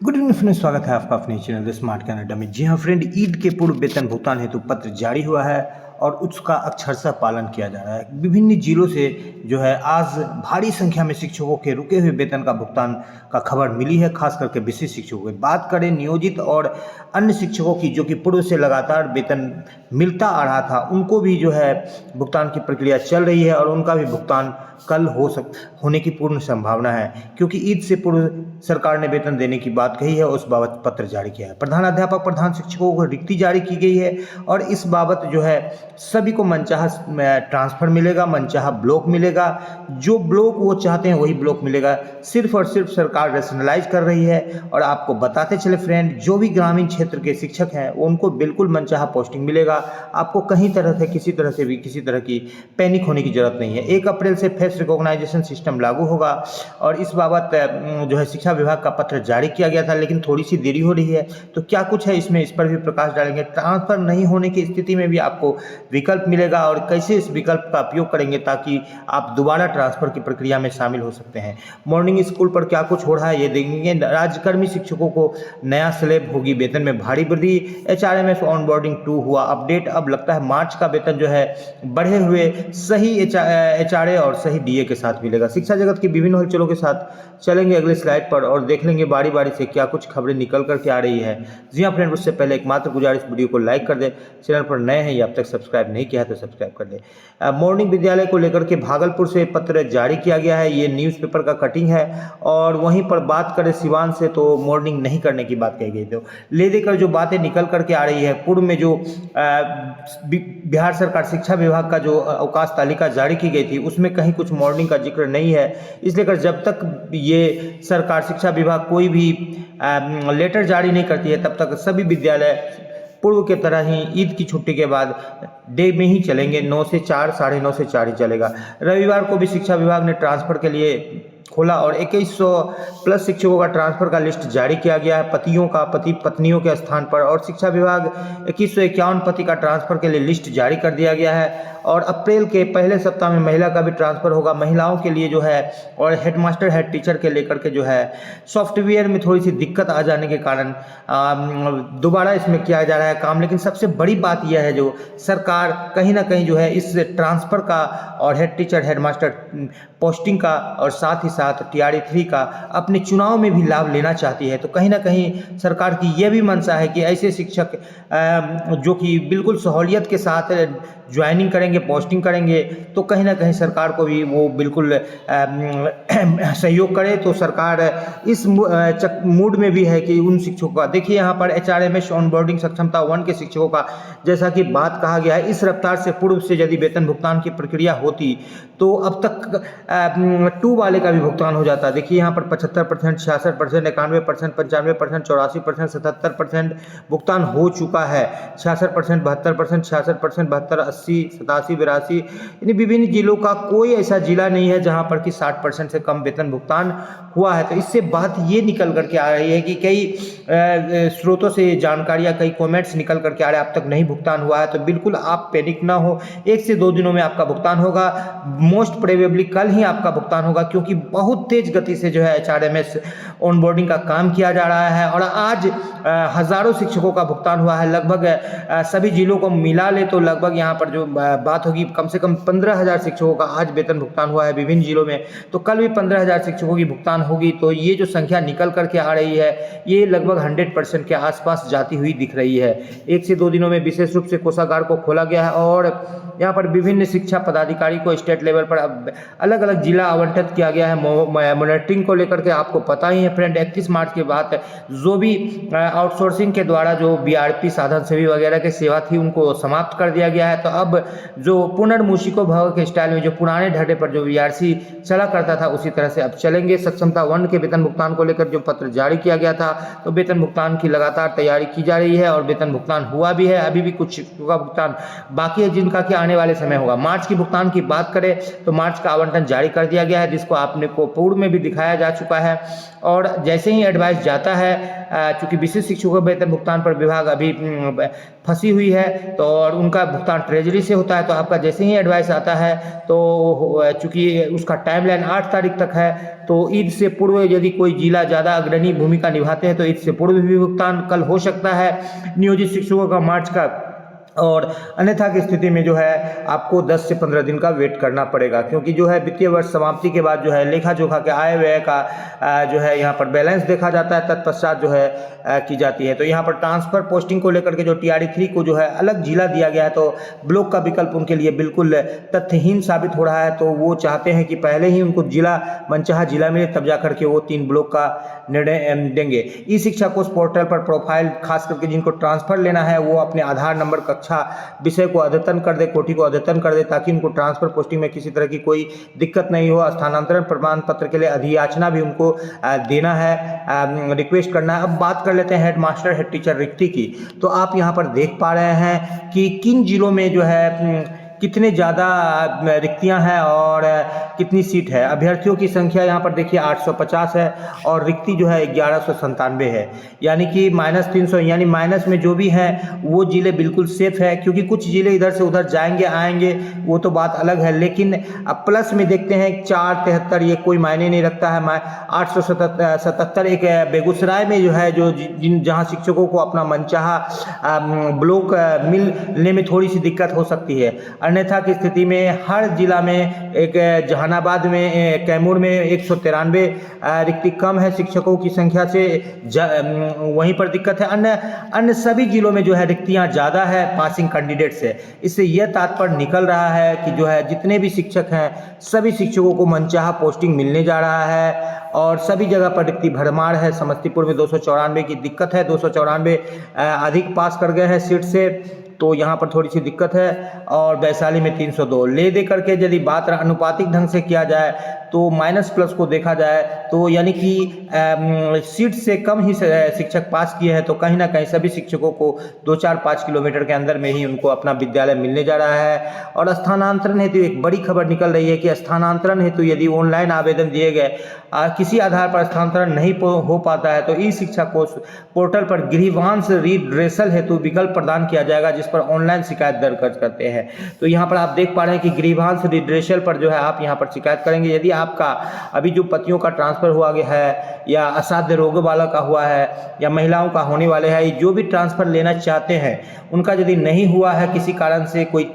Good evening friend, स्वागत है आपका अपने चैनल द स्मार्ट कनाडा में। जी हाँ फ्रेंड, ईद के पूर्व वेतन भुगतान हेतु पत्र जारी हुआ है और उसका अक्षरशः पालन किया जा रहा है। विभिन्न जिलों से जो है आज भारी संख्या में शिक्षकों के रुके हुए वेतन का भुगतान का खबर मिली है, खास करके विशेष शिक्षकों की बात करें। नियोजित और अन्य शिक्षकों की जो कि पूर्व से लगातार वेतन मिलता आ रहा था, उनको भी जो है भुगतान की प्रक्रिया चल रही है और उनका भी भुगतान कल होने की पूर्ण संभावना है, क्योंकि ईद से पूर्व सरकार ने वेतन देने की बात कही है। उस बाबत पत्र जारी किया है। प्रधान अध्यापक प्रधान शिक्षकों को रिक्ति जारी की गई है और इस बाबत जो है सभी को मनचाहा ट्रांसफर मिलेगा, मनचाहा ब्लॉक मिलेगा। जो ब्लॉक वो चाहते हैं वही ब्लॉक मिलेगा। सिर्फ और सिर्फ सरकार रैशनलाइज कर रही है। और आपको बताते चले फ्रेंड, जो भी ग्रामीण क्षेत्र के शिक्षक हैं उनको बिल्कुल मनचाहा पोस्टिंग मिलेगा। आपको कहीं तरह से किसी तरह की पैनिक होने की जरूरत नहीं है। 1 अप्रैल से फेस रिकॉग्नाइजेशन सिस्टम लागू होगा और इस बाबत जो है शिक्षा विभाग का पत्र जारी किया गया था, लेकिन थोड़ी सी देरी हो रही है। तो क्या कुछ है इसमें, इस पर भी प्रकाश डालेंगे। ट्रांसफर नहीं होने की स्थिति में भी आपको विकल्प मिलेगा और कैसे इस विकल्प का उपयोग करेंगे ताकि आप दोबारा ट्रांसफर की प्रक्रिया में शामिल हो सकते हैं। मॉर्निंग स्कूल पर क्या कुछ हो रहा है ये देखेंगे। राज्यकर्मी शिक्षकों को नया स्लैब होगी, वेतन में भारी वृद्धि। HRMS ऑनबोर्डिंग 2 हुआ अपडेट। अब लगता है मार्च का वेतन जो है बढ़े हुए सही HRA और सही DA के साथ मिलेगा। शिक्षा जगत की विभिन्न हलचलों के साथ चलेंगे अगले स्लाइड पर और देख लेंगे बारी बारी से क्या कुछ खबरें निकल करके आ रही है। जी हाँ फ्रेंड, उससे पहले एकमात्र गुजारिश, वीडियो को लाइक कर दे। चैनल पर नए हैं या अब तक सब्सक्राइब नहीं किया है तो सब्सक्राइब कर दे। मॉर्निंग विद्यालय को लेकर के भागलपुर से पत्र जारी किया गया है। ये न्यूज़पेपर का कटिंग है और वहीं पर बात करें सिवान से तो मॉर्निंग नहीं करने की बात कही गई। तो ले देकर जो बातें निकल करके आ रही है, पूर्व में जो बिहार सरकार शिक्षा विभाग का जो अवकाश तालिका जारी की गई थी उसमें कहीं कुछ मॉर्निंग का जिक्र नहीं है। इसलिए कर जब तक ये सरकार शिक्षा विभाग कोई भी लेटर जारी नहीं करती है तब तक सभी विद्यालय पूर्व के तरह ही ईद की छुट्टी के बाद डे में ही चलेंगे। 9 से 4, 9:30 से 4 ही चलेगा। रविवार को भी शिक्षा विभाग ने ट्रांसफर के लिए खोला और 2100 प्लस शिक्षकों का ट्रांसफर का लिस्ट जारी किया गया है, पति पत्नियों के स्थान पर। और शिक्षा विभाग 2151 पति का ट्रांसफर के लिए लिस्ट जारी कर दिया गया है। और अप्रैल के पहले सप्ताह में महिला का भी ट्रांसफर होगा। महिलाओं के लिए जो है और हेडमास्टर हेड टीचर के लेकर के जो है सॉफ्टवेयर में थोड़ी सी दिक्कत आ जाने के कारण दोबारा इसमें किया जा रहा है काम। लेकिन सबसे बड़ी बात यह है जो सरकार कहीं ना कहीं जो है इस ट्रांसफर का और हेड टीचर हेडमास्टर पोस्टिंग का और साथ ही साथ TRA 3 का अपने चुनाव में भी लाभ लेना चाहती है। तो कहीं ना कहीं सरकार की यह भी मंशा है कि ऐसे शिक्षक जो कि बिल्कुल सहूलियत के साथ ज्वाइनिंग करेंगे, पोस्टिंग करेंगे, तो कहीं ना कहीं सरकार को भी वो बिल्कुल सहयोग करे। तो सरकार इस मूड में भी है कि उन शिक्षकों का देखिए, यहाँ पर HRMS ऑनबोर्डिंग सक्षमता 1 के शिक्षकों का जैसा कि बात कहा गया है, इस रफ्तार से पूर्व से यदि वेतन भुगतान की प्रक्रिया होती तो अब तक 2 वाले का भी भुगतान हो जाता। देखिए यहाँ पर 75%, 66%, 91%, 95%, 84%, 77% भुगतान हो चुका है। 66%, 72%, 66%, 72%, 80, 87, 82, यानी विभिन्न जिलों का कोई ऐसा जिला नहीं है जहां पर कि 60% से कम वेतन भुगतान हुआ है। तो इससे बात ये निकल करके आ रही है कि कई स्रोतों से जानकारियां, कई कमेंट्स निकल करके आ रहे हैं अब तक नहीं भुगतान हुआ है। तो बिल्कुल आप पैनिक ना हो, 1 से 2 दिनों में आपका भुगतान होगा। मोस्ट प्रोबेबली कल ही आपका भुगतान होगा, क्योंकि बहुत तेज गति से जो है HRMS ऑनबोर्डिंग का काम किया जा रहा है। और आज हजारों शिक्षकों का भुगतान हुआ है। लगभग सभी जिलों को मिला ले तो लगभग यहाँ पर जो बात होगी कम से कम 15,000 शिक्षकों का आज वेतन भुगतान हुआ है विभिन्न जिलों में। तो कल भी 15,000 शिक्षकों की भुगतान होगी। तो ये जो संख्या निकल करके आ रही है ये लगभग 100% के आसपास जाती हुई दिख रही है। 1 से 2 दिनों में विशेष रूप से कोषागार को खोला गया है और यहाँ पर विभिन्न शिक्षा पदाधिकारी को स्टेट लेवल पर अलग अलग जिला आवंटित किया गया है। मॉनिटरिंग को लेकर के आपको पता ही है फ्रेंड, 31 मार्च के बाद जो भी आउटसोर्सिंग के द्वारा जो BRP साधन सेवी वगैरह की सेवा थी उनको समाप्त कर दिया गया है। तो अब जो पुनर्मूषिको भव के स्टाइल में जो पुराने ढांचे पर जो VRC चला करता था उसी तरह से अब चलेंगे। सक्षमता 1 के वेतन भुगतान को लेकर जो पत्र जारी किया गया था, तो वेतन भुगतान की लगातार तैयारी की जा रही है और वेतन भुगतान हुआ भी है। अभी भी कुछ शिक्षकों का भुगतान बाकी है जिनका कि आने वाले समय होगा। मार्च की भुगतान की बात करें तो मार्च का आवंटन जारी कर दिया गया है, जिसको आपने मामले को पूर्व में भी दिखाया जा चुका है। और जैसे ही एडवाइस जाता है, चूँकि विशिष्ट शिक्षकों के वेतन भुगतान पर विभाग अभी फंसी हुई है, तो और उनका भुगतान ट्रेजरी से होता है, तो आपका जैसे ही एडवाइस आता है तो चूँकि उसका टाइमलाइन 8 तारीख तक है, तो ईद से पूर्व यदि कोई जिला ज़्यादा अग्रणी भूमिका निभाते हैं तो ईद से पूर्व भी भुगतान कल हो सकता है नियोजित शिक्षकों का मार्च का। और अन्यथा की स्थिति में जो है आपको 10 से 15 दिन का वेट करना पड़ेगा, क्योंकि जो है वित्तीय वर्ष समाप्ति के बाद जो है लेखा जोखा के आय व्यय का जो है यहाँ पर बैलेंस देखा जाता है, तत्पश्चात जो है की जाती है। तो यहाँ पर ट्रांसफ़र पोस्टिंग को लेकर के जो TRE3 को जो है अलग जिला दिया गया है, तो ब्लॉक का विकल्प उनके लिए बिल्कुल तथ्यहीन साबित हो रहा है। तो वो चाहते हैं कि पहले ही उनको जिला मनचाहा जिला मिले, तब जा करके वो 3 ब्लॉक का निर्णय देंगे। ई शिक्षा कोष पोर्टल पर प्रोफाइल खास करके जिनको ट्रांसफ़र लेना है वो अपने आधार नंबर, कक्षा, विषय को अद्यतन कर दे, कोटि को अद्यतन कर दे, ताकि उनको ट्रांसफर पोस्टिंग में किसी तरह की कोई दिक्कत नहीं हो। स्थानांतरण प्रमाण पत्र के लिए अधियाचना भी उनको देना है, रिक्वेस्ट करना है। अब बात कर लेते हैं हेड मास्टर, हेड टीचर रिक्ति की। तो आप यहाँ पर देख पा रहे हैं कि किन जिलों में जो है कितने ज़्यादा रिक्तियां हैं और कितनी सीट है। अभ्यर्थियों की संख्या यहाँ पर देखिए 850 है और रिक्ति जो है 1197 है, यानी कि -300, यानी माइनस में जो भी हैं वो ज़िले बिल्कुल सेफ है, क्योंकि कुछ ज़िले इधर से उधर जाएंगे आएंगे वो तो बात अलग है, लेकिन अब प्लस में देखते हैं 473 ये कोई मायने नहीं रखता है। 877 एक बेगूसराय में जो है जो जहाँ शिक्षकों को अपना मनचाहा ब्लॉक मिलने में थोड़ी सी दिक्कत हो सकती है। अन्यथा की स्थिति में हर जिला में, एक जहानाबाद में, कैमूर में 193 रिक्ति कम है शिक्षकों की संख्या से, वहीं पर दिक्कत है। अन्य सभी जिलों में जो है रिक्तियां ज़्यादा है पासिंग कैंडिडेट से। इससे यह तात्पर्य निकल रहा है कि जो है जितने भी शिक्षक हैं सभी शिक्षकों को मनचाहा पोस्टिंग मिलने जा रहा है और सभी जगह पर रिक्ति भरमार है। समस्तीपुर में 294 की दिक्कत है, 294 अधिक पास कर गए हैं सीट से, तो यहाँ पर थोड़ी सी दिक्कत है। और वैशाली में 302 ले दे करके यदि बात अनुपातिक ढंग से किया जाए तो माइनस प्लस को देखा जाए तो यानी कि सीट से कम ही शिक्षक पास किए हैं, तो कहीं ना कहीं सभी शिक्षकों को 2-4-5 किलोमीटर के अंदर में ही उनको अपना विद्यालय मिलने जा रहा है। और स्थानांतरण हेतु एक बड़ी खबर निकल रही है कि स्थानांतरण हेतु यदि ऑनलाइन आवेदन दिए गए किसी आधार पर स्थानांतरण नहीं हो पाता है तो ई शिक्षा कोष पोर्टल पर ग्रीवांस रिड्रेसल हेतु विकल्प प्रदान किया जाएगा, जिस पर ऑनलाइन शिकायत दर्ज करते हैं। तो यहाँ पर आप देख पा रहे हैं कि ग्रीवांस रिड्रेसल पर जो है आप यहाँ पर शिकायत करेंगे। यदि आपका अभी जो पतियों का ट्रांसफर हुआ गया है या असाध्य रोग वाला का हुआ है या महिलाओं का होने वाले है, जो भी ट्रांसफर लेना चाहते हैं उनका यदि नहीं हुआ है, किसी कारण से कोई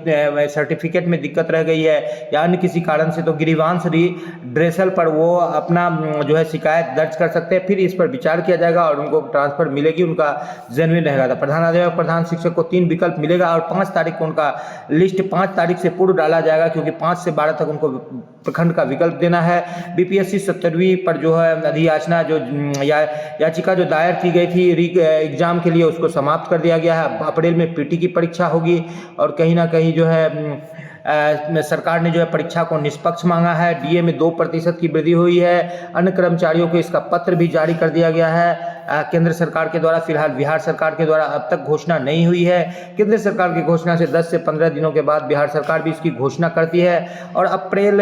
सर्टिफिकेट में दिक्कत रह गई है या अन्य किसी कारण से, तो ग्रीवांस रिड्रेसल पर वो अपना जो है शिकायत दर्ज कर सकते हैं। फिर इस पर विचार किया जाएगा और उनको ट्रांसफर मिलेगी, उनका जेन्युइन रहेगा। तो प्रधानाध्यापक प्रधान शिक्षक को 3 विकल्प मिलेगा और 5 तारीख को उनका लिस्ट 5 तारीख से पूर्व डाला जाएगा, क्योंकि 5 से 12 तक उनको प्रखंड का विकल्प देना है। BPSC 70वीं पर जो है अधियाचना जो याचिका जो दायर की गई थी एग्जाम के लिए, उसको समाप्त कर दिया गया है। अप्रैल में PT की परीक्षा होगी और कहीं ना कहीं जो है सरकार ने जो है परीक्षा को निष्पक्ष मांगा है। DA में 2% की वृद्धि हुई है। अन्य कर्मचारियों को इसका पत्र भी जारी कर दिया गया है केंद्र सरकार के द्वारा। फिलहाल बिहार सरकार के द्वारा अब तक घोषणा नहीं हुई है। केंद्र सरकार की घोषणा से 10 से 15 दिनों के बाद बिहार सरकार भी इसकी घोषणा करती है और अप्रैल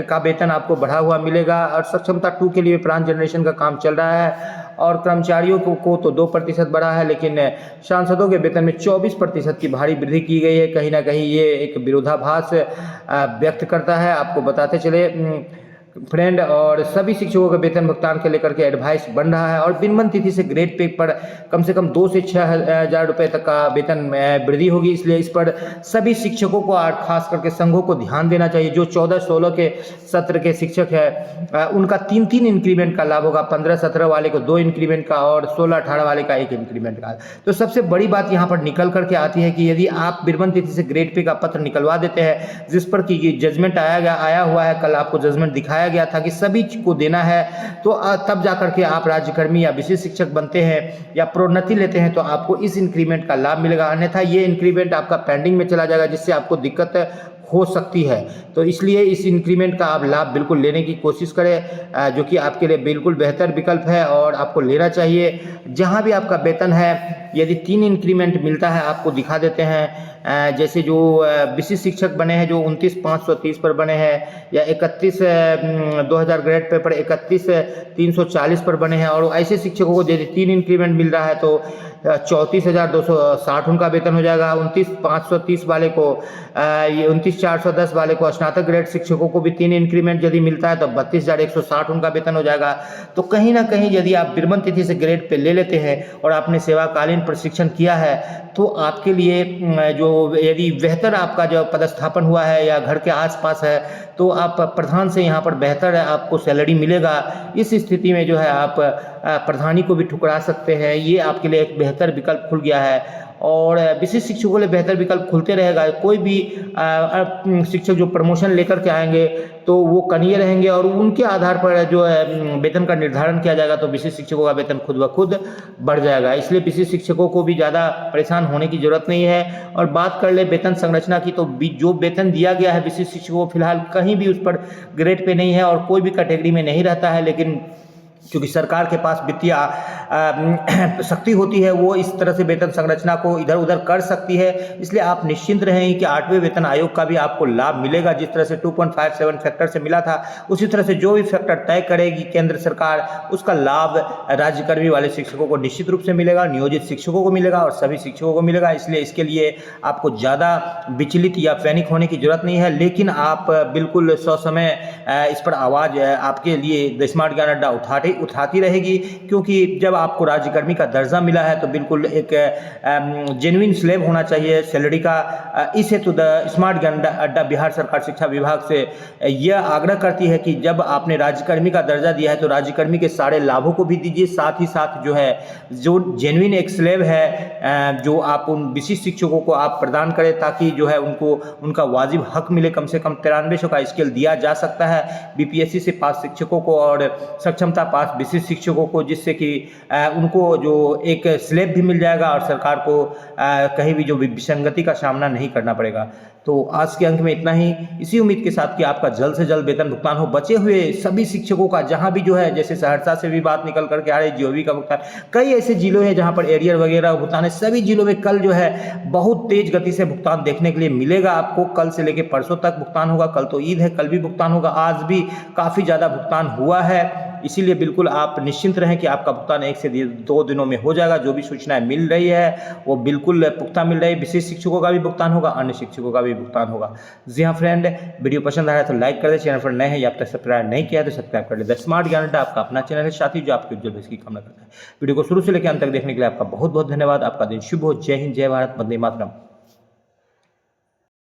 का वेतन आपको बढ़ा हुआ मिलेगा। और सक्षमता 2 के लिए प्लान जनरेशन का काम चल रहा है और कर्मचारियों को तो 2% बढ़ा है, लेकिन सांसदों के वेतन में 24% की भारी वृद्धि की गई है। कहीं ना कहीं ये एक विरोधाभास व्यक्त करता है। आपको बताते चले फ्रेंड, और सभी शिक्षकों के वेतन भुगतान के लेकर के एडवाइस बन रहा है और विनिमय तिथि से ग्रेड पे पर कम से कम 2 से 6 हज़ार रुपये तक का वेतन वृद्धि होगी। इसलिए इस पर सभी शिक्षकों को और खास करके संघों को ध्यान देना चाहिए। जो 14-16 के सत्र के शिक्षक है उनका 3-3 इंक्रीमेंट का लाभ होगा। 15-17 वाले को 2 इंक्रीमेंट का और 16-18 वाले का 1 इंक्रीमेंट का। तो सबसे बड़ी बात यहाँ पर निकल करके आती है कि यदि आप विनिमय तिथि से ग्रेड पे का पत्र निकलवा देते हैं, जिस पर कि जजमेंट आया हुआ है, कल आपको जजमेंट दिखाया गया था कि सभी को देना है, तो तब जाकर के आप राज्यकर्मी या विशेष शिक्षक बनते हैं या प्रोन्नति लेते हैं तो आपको इस इंक्रीमेंट का लाभ मिलेगा। अन्यथा ये इंक्रीमेंट आपका पेंडिंग में चला जाएगा, जिससे आपको दिक्कत हो सकती है। तो इसलिए इस इंक्रीमेंट का आप लाभ बिल्कुल लेने की कोशिश करें, जो कि आपके लिए बिल्कुल बेहतर विकल्प है और आपको लेना चाहिए। जहां भी आपका वेतन है, यदि 3 इंक्रीमेंट मिलता है आपको दिखा देते हैं जैसे जो विशिष्ट शिक्षक बने हैं जो 29,530 पर बने हैं, या 2000 ग्रेड पे पर 31,340 पर बने हैं, और ऐसे शिक्षकों को यदि 3 इंक्रीमेंट मिल रहा है तो 34,260 उनका वेतन हो जाएगा। 29,530 वाले को, ये 29,410 वाले को, स्नातक ग्रेड शिक्षकों को भी 3 इंक्रीमेंट यदि मिलता है तो 32,160 उनका वेतन हो जाएगा। तो कहीं ना कहीं यदि आप विरमण तिथि से ग्रेड पे ले लेते हैं और आपने सेवाकालीन प्रशिक्षण किया है तो आपके लिए जो यदि बेहतर आपका जो पदस्थापन हुआ है या घर के आसपास है तो आप प्रधान से यहाँ पर बेहतर आपको सैलरी मिलेगा। इस स्थिति में जो है आप प्रधानी को भी ठुकरा सकते हैं। ये आपके लिए एक बेहतर विकल्प खुल गया है और विशिष्ट शिक्षकों के लिए बेहतर विकल्प खुलते रहेगा। कोई भी शिक्षक जो प्रमोशन लेकर के आएंगे तो वो कनीय रहेंगे और उनके आधार पर जो है वेतन का निर्धारण किया जाएगा, तो विशिष्ट शिक्षकों का वेतन खुद ब खुद बढ़ जाएगा। इसलिए विशिष्ट शिक्षकों को भी ज़्यादा परेशान होने की जरूरत नहीं है। और बात कर ले वेतन संरचना की, तो जो वेतन दिया गया है विशिष्ट शिक्षकों को फिलहाल कहीं भी उस पर ग्रेड पे नहीं है और कोई भी कैटेगरी में नहीं रहता है, लेकिन क्योंकि सरकार के पास वित्तीय शक्ति होती है, वो इस तरह से वेतन संरचना को इधर उधर कर सकती है। इसलिए आप निश्चिंत रहें कि 8वें वेतन आयोग का भी आपको लाभ मिलेगा। जिस तरह से 2.57 फैक्टर से मिला था, उसी तरह से जो भी फैक्टर तय करेगी केंद्र सरकार, उसका लाभ राज्यकर्मी वाले शिक्षकों को निश्चित रूप से मिलेगा, नियोजित शिक्षकों को मिलेगा और सभी शिक्षकों को मिलेगा। इसलिए इसके लिए आपको ज़्यादा विचलित या पैनिक होने की जरूरत नहीं है, लेकिन आप बिल्कुल ससमय इस पर आवाज़ आपके लिए द स्मार्ट ज्ञान अड्डा उठाती रहेगी, क्योंकि जब आपको राज्यकर्मी का दर्जा मिला है तो बिल्कुल एक जेन्युइन स्लैब होना चाहिए सैलरी का। इस हेतु द स्मार्ट ज्ञान अड्डा बिहार सरकार शिक्षा विभाग से यह आग्रह करती है कि जब आपने राज्यकर्मी का दर्जा दिया है तो राज्यकर्मी के सारे लाभों को भी दीजिए, साथ ही साथ जो है जो जेन्युइन एक स्लैब है जो आप उन विशिष्ट शिक्षकों को आप प्रदान करें, ताकि जो है उनको उनका वाजिब हक मिले। कम से कम 9300 का स्केल दिया जा सकता है बीपीएससी से पास शिक्षकों को और सक्षमता पास विशिष्ट शिक्षकों को, जिससे कि उनको जो एक स्लैब भी मिल जाएगा और सरकार को कहीं भी जो विसंगति का सामना नहीं करना पड़ेगा। तो आज के अंक में इतना ही, इसी उम्मीद के साथ कि आपका जल्द से जल्द वेतन भुगतान हो। बचे हुए सभी शिक्षकों का जहां भी जो है, जैसे सहरसा से भी बात निकल करके आ रही, जीओवी का भुगतान, कई ऐसे जिलों हैं जहां पर एरियर वगैरह भुगतान है, सभी जिलों में कल जो है बहुत तेज गति से भुगतान देखने के लिए मिलेगा आपको। कल से लेकर परसों तक भुगतान होगा। कल तो ईद है, कल भी भुगतान होगा। आज भी काफ़ी ज़्यादा भुगतान हुआ है, इसीलिए बिल्कुल आप निश्चिंत रहें कि आपका भुगतान 1 से 2 दिनों में हो जाएगा। जो भी सूचनाएं मिल रही है वो बिल्कुल पुख्ता मिल रही है। विशेष शिक्षकों का भी भुगतान होगा, अन्य शिक्षकों का भी भुगतान होगा। जी हाँ फ्रेंड, वीडियो पसंद आया तो लाइक कर दे, चैनल पर नए हैं या अब तक सब्सक्राइब नहीं किया तो सब्सक्राइब कर ले। द स्मार्ट ज्ञान अड्डा आपका अपना चैनल है साथी, जो आपके उज्जवल भविष्य की कामना करता है। वीडियो को शुरू से लेकर अंत तक देखने के लिए आपका बहुत बहुत धन्यवाद। आपका दिन शुभ हो। जय हिंद, जय भारत, वंदे मातरम।